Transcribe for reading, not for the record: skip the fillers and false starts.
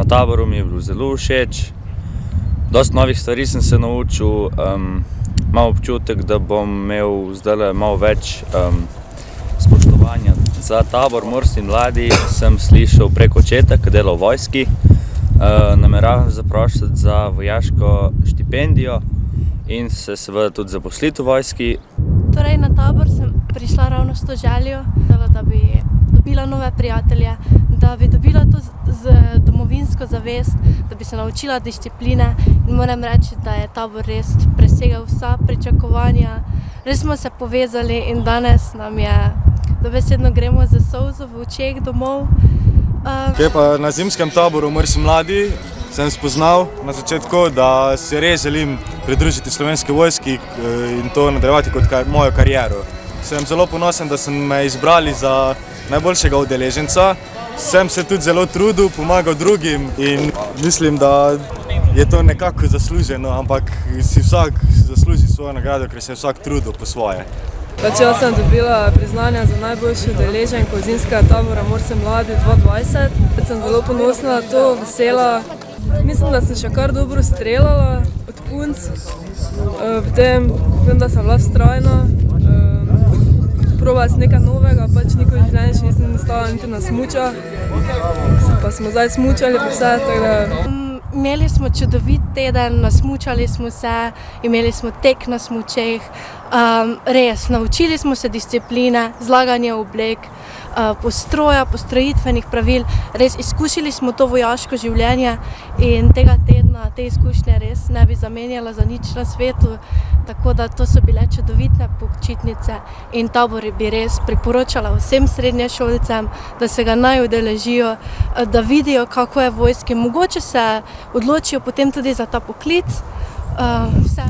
Na taboru mi je bilo zelo všeč, dosti novih stvari sem se naučil, imam občutek, da bom imel zdajle malo več spoštovanja. Za tabor Morsi mladi sem slišal prek očeta, ki dela v vojski. Nameravam zaprositi za vojaško štipendijo in se seveda tudi zaposliti v vojski. Torej, na tabor sem prišla ravno s to željo, da bi dobila nove prijatelje, da bi dobila to domovinsko zavest, da bi se naučila discipline in moram reči, da je tabor res presegel vsa pričakovanja. Res smo se povezali in danes nam je, dobesedno gremo z solzo v očeh domov. Pa na zimskem taboru Morsi mladi sem spoznal na začetku, da se res želim pridružiti Slovenski vojski in to nadaljevati kot mojo kariero. Sem zelo ponosen, da sem me izbrali za najboljšega udeleženca. Sem se tudi zelo trudil, pomagal drugim in mislim, da je to nekako zasluženo, ampak si vsak zasluži svojo nagrado, ker se je vsak trudil po svoje. Jaz sem dobila priznanja za najboljšo udeleženko zimskega tabora Morsi mladi 2020. Sem zelo ponosna na to, vesela. Mislim, da sem še kar dobro streljala od punc. Potem vem, da sem bila vztrajna. Probala sem nekaj novega, pač nikoli v življenju še nisem stala niti na smučah. Pa smo zdaj smučali pa vse, tako da... Imeli smo čudovit teden, nasmučali smo se, imeli smo tek na smučeh. Res, naučili smo se discipline, zlaganje oblek, postroja, postrojitvenih pravil. Res, izkušili smo to vojaško življenje in tega tedna, te izkušnje res ne bi zamenjala za nič na svetu. Tako da to so bile čudovitne počitnice in tabor bi res priporočala vsem srednješolcem, da se ga naj udeležijo, da vidijo, kako je v vojski. Mogoče se odločijo potem tudi za ta poklic. Vse.